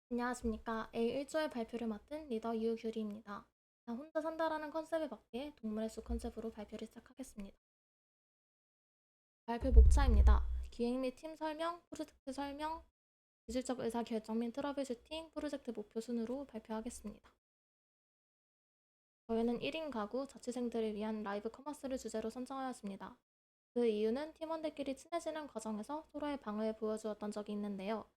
안녕하십니까. A1조의 발표를 맡은 리더 유규리입니다. 나 혼자 산다라는 컨셉에 맞게 동물의 숲 컨셉으로 발표를 시작하겠습니다. 발표 목차입니다. 기획 및 팀 설명, 프로젝트 설명, 기술적 의사결정 및 트러블 슈팅, 프로젝트 목표 순으로 발표하겠습니다. 저희는 1인 가구 자취생들을 위한 라이브 커머스를 주제로 선정하였습니다. 그 이유는 팀원들끼리 친해지는 과정에서 서로의 방을 보여주었던 적이 있는데요.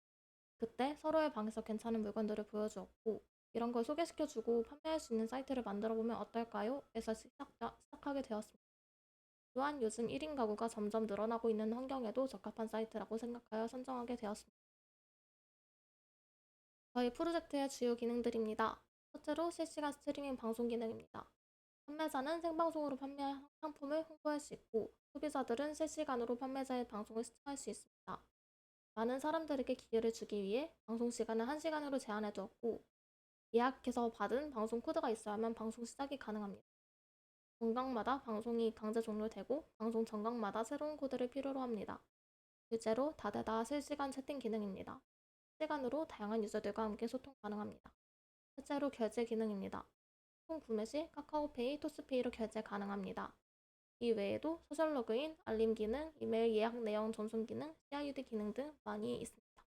그때 서로의 방에서 괜찮은 물건들을 보여주었고, 이런 걸 소개시켜주고 판매할 수 있는 사이트를 만들어보면 어떨까요? 에서 시작하게 되었습니다. 또한 요즘 1인 가구가 점점 늘어나고 있는 환경에도 적합한 사이트라고 생각하여 선정하게 되었습니다. 저희 프로젝트의 주요 기능들입니다. 첫째로 실시간 스트리밍 방송 기능입니다. 판매자는 생방송으로 판매한 상품을 홍보할 수 있고, 소비자들은 실시간으로 판매자의 방송을 시청할 수 있습니다. 많은 사람들에게 기회를 주기 위해 방송 시간을 1시간으로 제한해 두었고, 예약해서 받은 방송 코드가 있어야만 방송 시작이 가능합니다. 정각마다 방송이 강제 종료되고 방송 정각마다 새로운 코드를 필요로 합니다. 둘째로 다대다 실시간 채팅 기능입니다. 실시간으로 다양한 유저들과 함께 소통 가능합니다. 셋째로 결제 기능입니다. 총 구매 시 카카오페이, 토스페이로 결제 가능합니다. 이 외에도 소셜 로그인, 알림 기능, 이메일 예약 내용 전송 기능, CIUD 기능 등 많이 있습니다.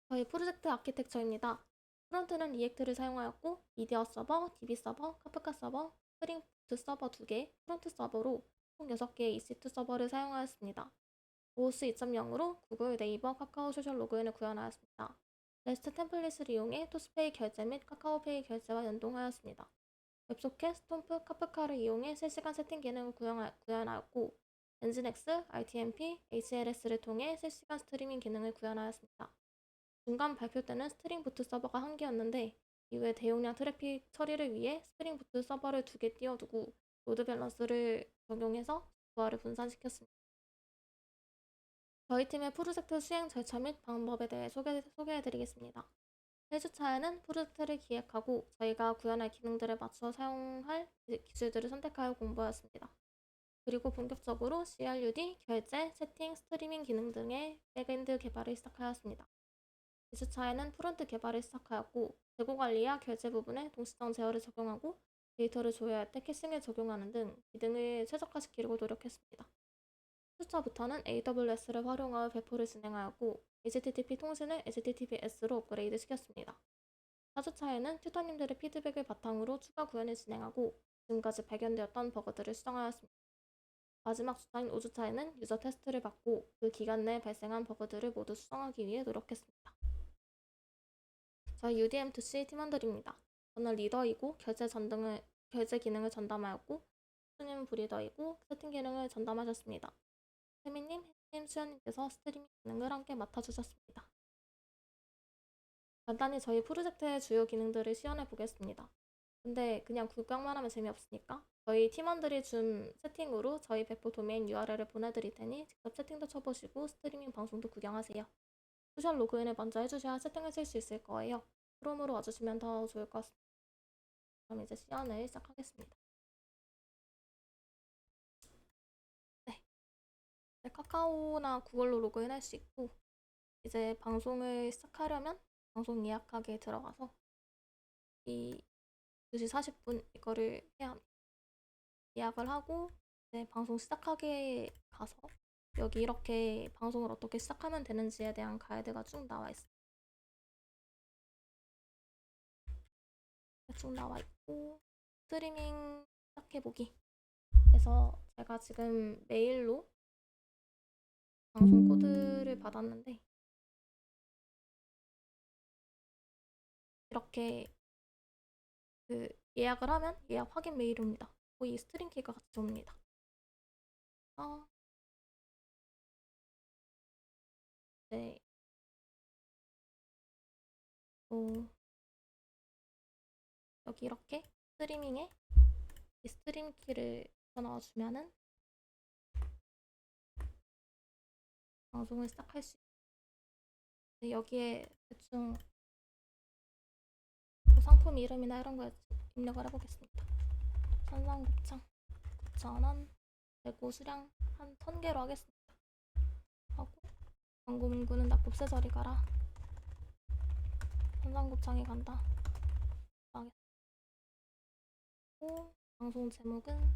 저희 프로젝트 아키텍처입니다. 프론트는 리액트를 사용하였고, 미디어 서버, DB 서버, 카프카 서버, 스프링 부트 서버 2개, 프론트 서버로 총 6개의 EC2 서버를 사용하였습니다. OS 2.0으로 구글, 네이버, 카카오 소셜 로그인을 구현하였습니다. REST 템플릿을 이용해 토스페이 결제 및 카카오페이 결제와 연동하였습니다. 웹소켓, 스톰프, 카프카를 이용해 실시간 세팅 기능을 구현하였고, 엔진X, RTMP, HLS를 통해 실시간 스트리밍 기능을 구현하였습니다. 중간 발표 때는 스트링 부트 서버가 1개였는데, 이후에 대용량 트래픽 처리를 위해 스프링 부트 서버를 2개 띄워두고 로드 밸런스를 적용해서 부하를 분산시켰습니다. 저희 팀의 프로젝트 수행 절차 및 방법에 대해 소개해드리겠습니다. 1주차에는 프로젝트를 기획하고 저희가 구현할 기능들에 맞춰 사용할 기술들을 선택하여 공부하였습니다. 그리고 본격적으로 CRUD, 결제, 채팅, 스트리밍 기능 등의 백엔드 개발을 시작하였습니다. 2주차에는 프론트 개발을 시작하였고, 재고 관리와 결제 부분에 동시성 제어를 적용하고 데이터를 조회할 때 캐싱을 적용하는 등 기능을 최적화시키려고 노력했습니다. 3주차부터는 AWS를 활용하여 배포를 진행하였고, HTTP 통신을 HTTPS로 업그레이드 시켰습니다. 4주차에는 튜터님들의 피드백을 바탕으로 추가 구현을 진행하고, 지금까지 발견되었던 버그들을 수정하였습니다. 마지막 주차인 5주차에는 유저 테스트를 받고 그 기간 내에 발생한 버그들을 모두 수정하기 위해 노력했습니다. 저희 UDM2C 팀원들입니다. 저는 리더이고 결제 기능을 전담하였고, 수님은 브리더이고 세팅 기능을 전담하셨습니다. 세미님, 혜님, 수현님께서 스트리밍 기능을 함께 맡아주셨습니다. 간단히 저희 프로젝트의 주요 기능들을 시연해 보겠습니다. 근데 그냥 구경만 하면 재미없으니까 저희 팀원들이 준 세팅으로 저희 배포 도메인 URL을 보내드릴 테니 직접 채팅도 쳐보시고 스트리밍 방송도 구경하세요. 소셜 로그인을 먼저 해주셔야 세팅하실 수 있을 거예요. 크롬으로 와주시면 더 좋을 것 같습니다. 그럼 이제 시연을 시작하겠습니다. 네, 카카오나 구글로 로그인할 수 있고, 이제 방송을 시작하려면 방송 예약하기에 들어가서 이 2시 40분 이거를 해야 합니다. 예약을 하고 이제 방송 시작하기에 가서 여기 이렇게 방송을 어떻게 시작하면 되는지에 대한 가이드가 쭉 나와 있어요. 쭉 나와 있고, 스트리밍 시작해보기 해서 제가 지금 메일로 방송 코드를 받았는데, 이렇게 그 예약을 하면 예약 확인 메일이 옵니다. 거의 스트링 키가 같이 옵니다. 네. 여기 이렇게 스트리밍에 이 스트림 키를 넣어주면은 방송을 시작할 수 있어요. 여기에 대충 뭐 상품 이름이나 이런 거 입력을 해보겠습니다. 천상곱창 9,000원, 재고 수량 한 1,000개로 하겠습니다. 하고 광고 문구는 낙곱새 저리 가라. 현상곱창이 간다. 망했고, 방송 제목은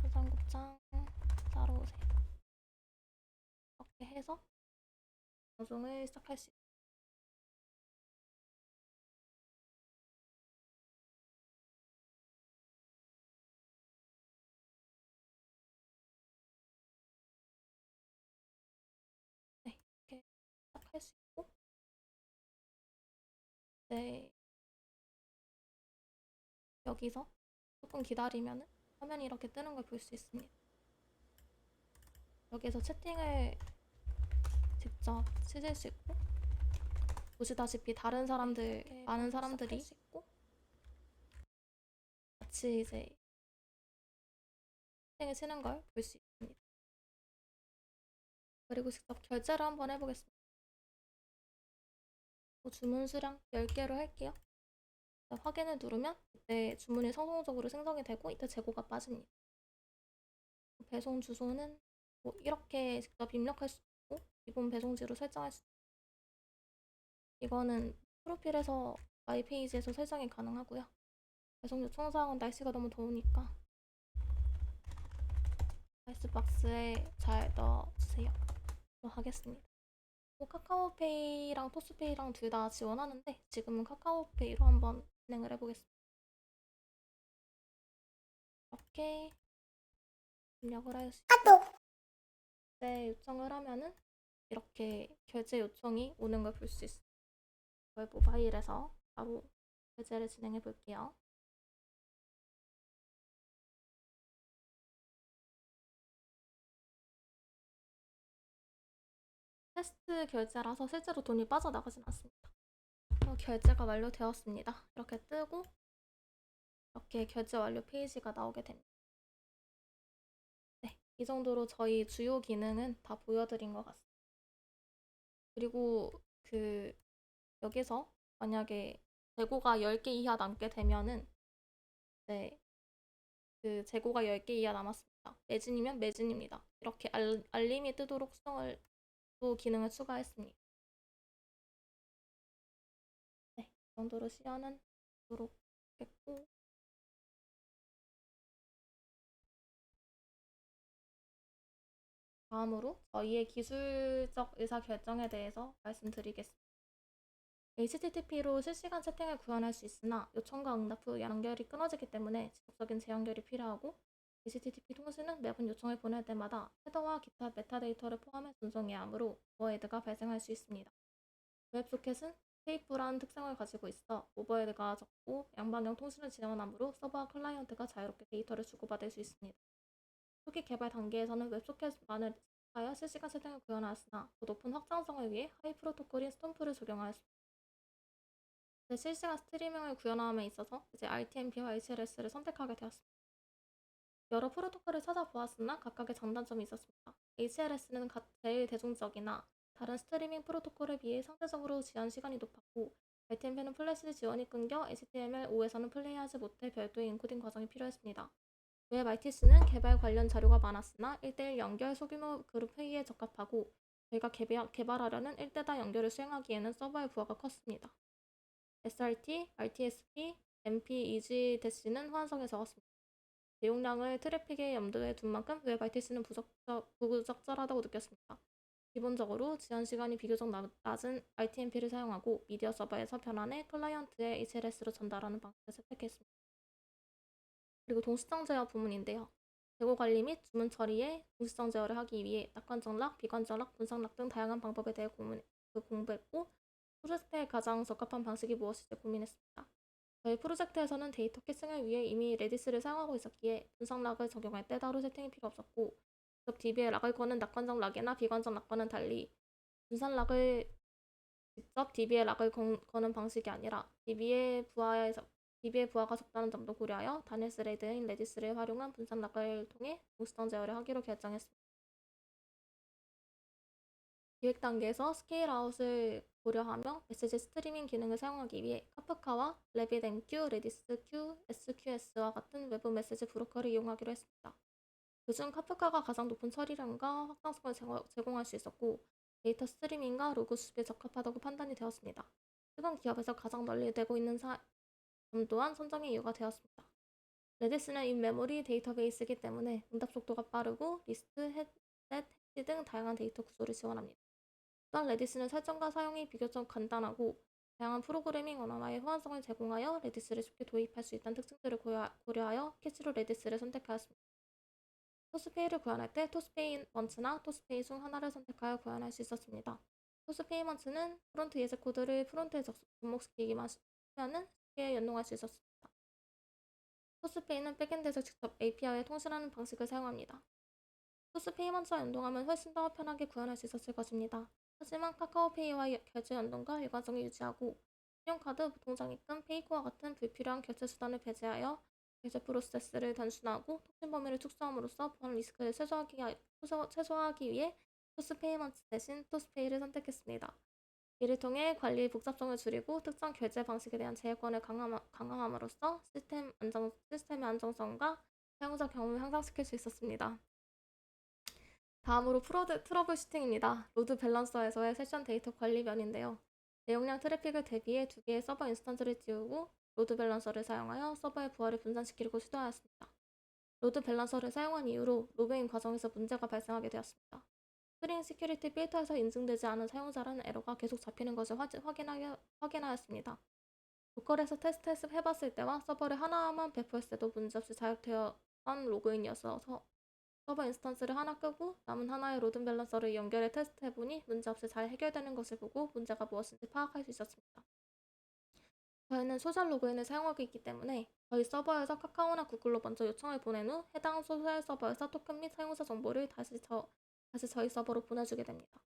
현상곱창 사러 오세요. 이렇게 해서 방송을 시작할 수 있어요. 네, 이렇게 시작할 수 있고, 네, 여기서 조금 기다리면 화면이 이렇게 뜨는 걸 볼 수 있습니다. 여기서 채팅을 직접 치실 수 있고, 보시다시피 다른 사람들, 많은 사람들이 같이 이제 채팅을 치는 걸 볼 수 있습니다. 그리고 직접 결제를 한번 해보겠습니다. 주문 수량 10개로 할게요. 확인을 누르면 이때 주문이 성공적으로 생성이 되고 이때 재고가 빠집니다. 배송 주소는 뭐 이렇게 직접 입력할 수 있고 기본 배송지로 설정할 수 있고 이거는 프로필에서 마이 페이지에서 설정이 가능하고요. 배송 요청사항은 날씨가 너무 더우니까 아이스박스에 잘 넣어주세요. 하겠습니다. 카카오페이랑 토스페이랑 둘 다 지원하는데 지금은 카카오페이로 한번 진행을 해보겠습니다. 이렇게 입력을 할 수 있고 네, 요청을 하면은 이렇게 결제 요청이 오는 걸 볼 수 있어요. 저희 모바일에서 바로 결제를 진행해 볼게요. 테스트 결제라서 실제로 돈이 빠져나가진 않습니다. 결제가 완료되었습니다. 이렇게 뜨고 이렇게 결제 완료 페이지가 나오게 됩니다. 네, 이 정도로 저희 주요 기능은 다 보여드린 것 같습니다. 그리고 여기서 만약에 재고가 10개 이하 남게 되면은 네, 재고가 10개 이하 남았습니다. 매진이면 매진입니다. 이렇게 알림이 뜨도록 수정을 또 기능을 추가했습니다. 네, 이 정도로 시연은 하도록 하겠고 다음으로 저희의 기술적 의사결정에 대해서 말씀드리겠습니다. HTTP로 실시간 채팅을 구현할 수 있으나 요청과 응답 후 연결이 끊어지기 때문에 지속적인 재연결이 필요하고 HTTP 통신은 매번 요청을 보낼 때마다 헤더와 기타 메타데이터를 포함해 전송해야 하므로 오버헤드가 발생할 수 있습니다. 웹소켓은 테이프란 특성을 가지고 있어 오버헤드가 적고 양방향 통신을 지원하므로 서버와 클라이언트가 자유롭게 데이터를 주고받을 수 있습니다. 초기 개발 단계에서는 웹소켓만을 하여 실시간 채팅을 구현하였으나 더 높은 확장성을 위해 하이 프로토콜인 스톰프를 적용하였습니다. 실시간 스트리밍을 구현함에 있어서 이제 RTMP와 HLS를 선택하게 되었습니다. 여러 프로토콜을 찾아보았으나 각각의 장단점이 있었습니다. HLS는 제일 대중적이나 다른 스트리밍 프로토콜에 비해 상대적으로 지연 시간이 높았고 RTMP는 플래시 지원이 끊겨 HTML5에서는 플레이하지 못해 별도의 인코딩 과정이 필요했습니다. 웹 RTC는 개발 관련 자료가 많았으나 1대1 연결 소규모 그룹 회의에 적합하고 저희가 개발하려는 1대다 연결을 수행하기에는 서버의 부하가 컸습니다. SRT, RTSP, MP, EG-는 호환성에 적었습니다. 내용량을 트래픽에 염두에 둔 만큼 웹 RTC는 부적절하다고 느꼈습니다. 기본적으로 지연 시간이 비교적 낮은 RTMP를 사용하고 미디어 서버에서 변환해 클라이언트에 HLS로 전달하는 방식을 채택했습니다. 그리고 동시성 제어 부문인데요. 재고 관리 및 주문 처리에 동시성 제어를 하기 위해 낙관정락, 비관정락, 분상락 등 다양한 방법에 대해 공부했고 프로젝트에 가장 적합한 방식이 무엇인지 고민했습니다. 저희 프로젝트에서는 데이터 캐싱을 위해 이미 레디스를 사용하고 있었기에 분상락을 적용할 때 따로 세팅이 필요 없었고 직접 DB에 락을 거는 낙관정 락이나 비관정 락과는 달리 분산락을 직접 DB에 락을 거는 방식이 아니라 DB의 부하가 적다는 점도 고려하여 단일 스레드인 레디스를 활용한 분산락을 통해 동시성 제어를 하기로 결정했습니다. 기획 단계에서 스케일아웃을 고려하며 메시지 스트리밍 기능을 사용하기 위해 카프카와 RabbitMQ, 레디스Q, SQS와 같은 외부 메시지 브로커를 이용하기로 했습니다. 그중 카프카가 가장 높은 처리량과 확장성을 제공할 수 있었고 데이터 스트리밍과 로그 수집에 적합하다고 판단이 되었습니다. 최근 기업에서 가장 널리 되고 있는 점 또한 선정의 이유가 되었습니다. 레디스는 인메모리 데이터베이스이기 때문에 응답 속도가 빠르고 리스트, 셋, 해시 등 다양한 데이터 구조를 지원합니다. 또한 레디스는 설정과 사용이 비교적 간단하고 다양한 프로그래밍 언어와의 호환성을 제공하여 레디스를 쉽게 도입할 수 있다는 특징들을 고려하여 캐치로 레디스를 선택하였습니다. 토스페이를 구현할 때 토스페이먼츠나 토스페이 중 하나를 선택하여 구현할 수 있었습니다. 토스페이먼츠는 프론트 예제 코드를 프론트에 접목시키기만 하면 쉽게 연동할 수 있었습니다. 토스페이는 백엔드에서 직접 API에 통신하는 방식을 사용합니다. 토스페이먼츠와 연동하면 훨씬 더 편하게 구현할 수 있었을 것입니다. 하지만 카카오페이와 결제 연동과 일관성을 유지하고 신용카드, 보통장입금, 페이코와 같은 불필요한 결제 수단을 배제하여 결제 프로세스를 단순화하고 통신 범위를 축소함으로써 보안 리스크를 최소화하기 위해 토스페이먼츠 대신 토스페이를 선택했습니다. 이를 통해 관리 복잡성을 줄이고 특정 결제 방식에 대한 제어권을 강화함으로써 시스템의 안정성과 사용자 경험을 향상시킬 수 있었습니다. 다음으로 트러블 슈팅입니다. 로드 밸런서에서의 세션 데이터 관리 면인데요. 내용량 트래픽을 대비해 2개의 서버 인스턴스를 띄우고 로드 밸런서를 사용하여 서버의 부하를 분산시키려고 시도하였습니다. 로드 밸런서를 사용한 이후로 로그인 과정에서 문제가 발생하게 되었습니다. 스프링 시큐리티 필터에서 인증되지 않은 사용자라는 에러가 계속 잡히는 것을 확인하였습니다. 로컬에서 테스트 해봤을 때와 서버를 하나만 배포했을 때도 문제없이 자유되었던 로그인이었어서 서버 인스턴스를 하나 끄고 남은 하나의 로드 밸런서를 연결해 테스트해보니 문제없이 잘 해결되는 것을 보고 문제가 무엇인지 파악할 수 있었습니다. 저희는 소셜 로그인을 사용하고 있기 때문에 저희 서버에서 카카오나 구글로 먼저 요청을 보낸 후 해당 소셜 서버에서 토큰 및 사용자 정보를 다시 저희 서버로 보내주게 됩니다.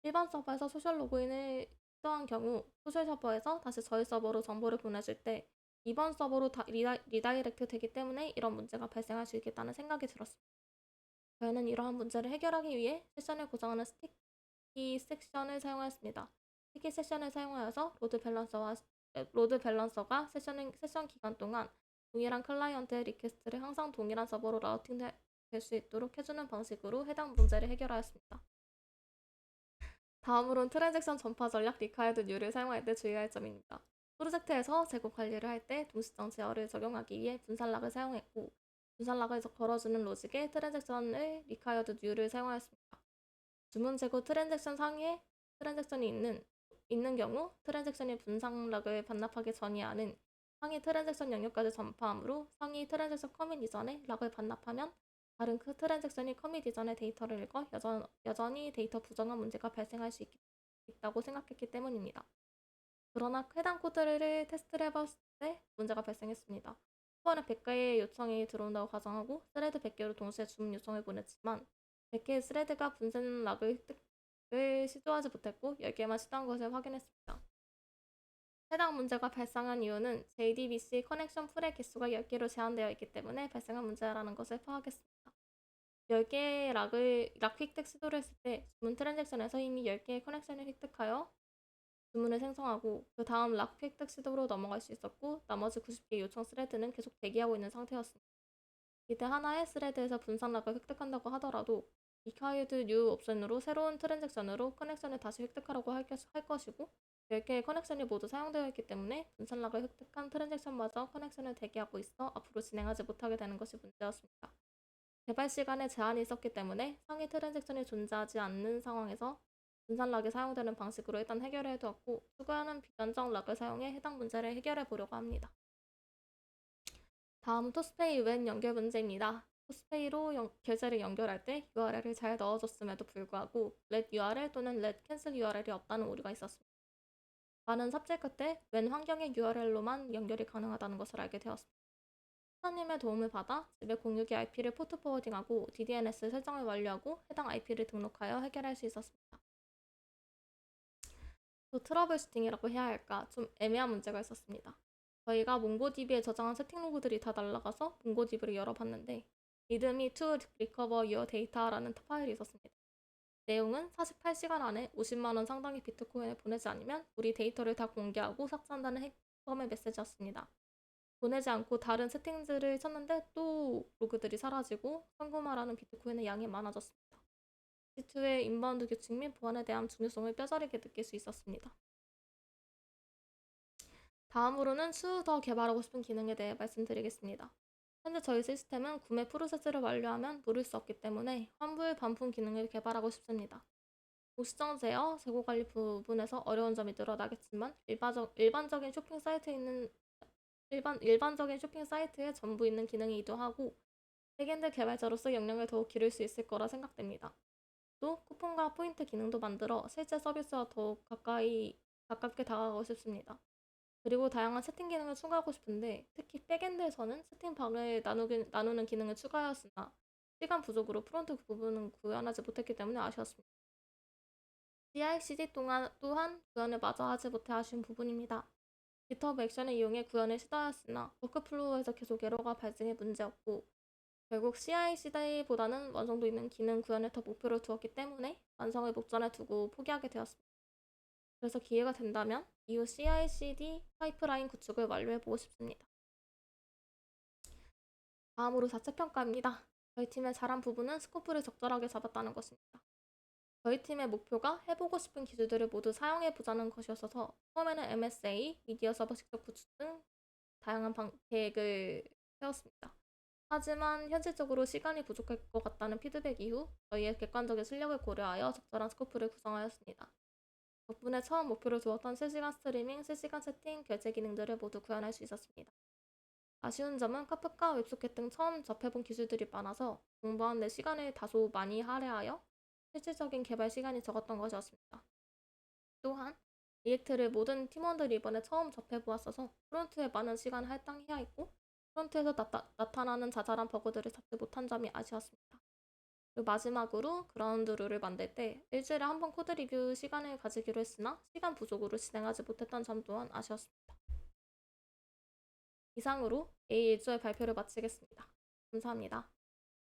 일반 서버에서 소셜 로그인을 시도한 경우 소셜 서버에서 다시 저희 서버로 정보를 보내줄 때 이번 서버로 리다이렉트 되기 때문에 이런 문제가 발생할 수 있겠다는 생각이 들었습니다. 저희는 이러한 문제를 해결하기 위해 세션을 고정하는 스티키 섹션을 사용하였습니다. 스티키 섹션을 사용하여서 로드 밸런서가 세션 기간 동안 동일한 클라이언트의 리퀘스트를 항상 동일한 서버로 라우팅 될 수 있도록 해주는 방식으로 해당 문제를 해결하였습니다. 다음으로는 트랜잭션 전파 전략 리카이드 류를 사용할 때 주의할 점입니다. 프로젝트에서 재고 관리를 할 때 동시정 제어를 적용하기 위해 분산락을 사용했고 분산락을 걸어주는 로직에 트랜잭션을 리카이드 류를 사용하였습니다. 주문 재고 트랜잭션 상위에 트랜잭션이 있는 경우 트랜잭션이 분산락을 반납하기 전이하는 상위 트랜잭션 영역까지 전파하므로 상위 트랜잭션 커밋 이전에 락을 반납하면 다른 그 트랜잭션이 커밋 이전의 데이터를 읽어 여전히 데이터 부정한 문제가 발생할 수 있다고 생각했기 때문입니다. 그러나 해당 코드를 테스트를 해봤을 때 문제가 발생했습니다. 초반에 100개의 요청이 들어온다고 가정하고 스레드 100개로 동시에 주문 요청을 보냈지만 100개의 스레드가 분산 락을 획득을 시도하지 못했고 10개만 시도한 것을 확인했습니다. 해당 문제가 발생한 이유는 JDBC 커넥션 풀의 개수가 10개로 제한되어 있기 때문에 발생한 문제라는 것을 파악했습니다. 10개의 락 획득 시도를 했을 때 주문 트랜잭션에서 이미 10개의 커넥션을 획득하여 주문을 생성하고 그 다음 락 획득 시도로 넘어갈 수 있었고 나머지 90개의 요청 스레드는 계속 대기하고 있는 상태였습니다. 이때 하나의 스레드에서 분산 락을 획득한다고 하더라도 required new 옵션으로 새로운 트랜잭션으로 커넥션을 다시 획득하라고 할 것이고 10개의 커넥션이 모두 사용되어 있기 때문에 분산 락을 획득한 트랜잭션마저 커넥션을 대기하고 있어 앞으로 진행하지 못하게 되는 것이 문제였습니다. 개발 시간에 제한이 있었기 때문에 상위 트랜잭션이 존재하지 않는 상황에서 분산 락이 사용되는 방식으로 일단 해결해 두었고 추가하는 비변정 락을 사용해 해당 문제를 해결해 보려고 합니다. 다음 토스페이 웬 연결 문제입니다. 토스페이로 결제를 연결할 때 URL을 잘 넣어줬음에도 불구하고 let URL 또는 let cancel URL이 없다는 오류가 있었습니다. 많은 삽질 끝에 웬 환경의 URL로만 연결이 가능하다는 것을 알게 되었습니다. 사장님의 도움을 받아 집의 공유기 IP를 포트 포워딩하고 DDNS 설정을 완료하고 해당 IP를 등록하여 해결할 수 있었습니다. 또 트러블 슈팅이라고 해야 할까 좀 애매한 문제가 있었습니다. 저희가 몽고DB에 저장한 세팅 로그들이 다 날아가서 몽고DB를 열어봤는데 리드미 to recover your data라는 파일이 있었습니다. 내용은 48시간 안에 50만원 상당의 비트코인을 보내지 않으면 우리 데이터를 다 공개하고 삭제한다는 핵범의 메시지였습니다. 보내지 않고 다른 세팅들을 쳤는데 또 로그들이 사라지고 현금화라는 비트코인의 양이 많아졌습니다. G2의 인바운드 규칙 및 보안에 대한 중요성을 뼈저리게 느낄 수 있었습니다. 다음으로는 추후 더 개발하고 싶은 기능에 대해 말씀드리겠습니다. 현재 저희 시스템은 구매 프로세스를 완료하면 누릴 수 없기 때문에 환불 반품 기능을 개발하고 싶습니다. 고시정 제어, 재고 관리 부분에서 어려운 점이 늘어나겠지만 일반적인 쇼핑 사이트에 있는 일반적인 쇼핑 사이트에 전부 있는 기능이기도 하고 백엔드 개발자로서 역량을 더욱 기를 수 있을 거라 생각됩니다. 또 쿠폰과 포인트 기능도 만들어 실제 서비스와 더욱 가깝게 다가가고 싶습니다. 그리고 다양한 세팅 기능을 추가하고 싶은데 특히 백엔드에서는 채팅방을 나누는 기능을 추가하였으나 시간 부족으로 프론트 부분은 구현하지 못했기 때문에 아쉬웠습니다. CI/CD 또한 구현을 마저 하지 못해 아쉬운 부분입니다. GitHub 액션을 이용해 구현을 시도하였으나 워크플로우에서 계속 에러가 발생해 문제였고 결국 CI/CD보다는 완성도 있는 기능 구현을 더 목표로 두었기 때문에 완성을 목전에 두고 포기하게 되었습니다. 그래서 기회가 된다면 이후 CI/CD 파이프라인 구축을 완료해보고 싶습니다. 다음으로 자체 평가입니다. 저희 팀의 잘한 부분은 스코프를 적절하게 잡았다는 것입니다. 저희 팀의 목표가 해보고 싶은 기술들을 모두 사용해보자는 것이었어서 처음에는 MSA, 미디어 서버 직접 구축 등 다양한 계획을 세웠습니다. 하지만 현실적으로 시간이 부족할 것 같다는 피드백 이후 저희의 객관적인 실력을 고려하여 적절한 스코프를 구성하였습니다. 덕분에 처음 목표로 두었던 실시간 스트리밍, 실시간 채팅, 결제 기능들을 모두 구현할 수 있었습니다. 아쉬운 점은 카프카, 웹소켓 등 처음 접해본 기술들이 많아서 공부하는 데 시간을 다소 많이 할애하여 실질적인 개발 시간이 적었던 것이었습니다. 또한 리액트를 모든 팀원들이 이번에 처음 접해보았어서 프론트에 많은 시간을 할당해야 했고 프론트에서 나타나는 자잘한 버그들을 잡지 못한 점이 아쉬웠습니다. 그리고 마지막으로 그라운드 룰을 만들 때 일주일에 한 번 코드 리뷰 시간을 가지기로 했으나 시간 부족으로 진행하지 못했던 점 또한 아쉬웠습니다. 이상으로 A1조의 발표를 마치겠습니다. 감사합니다.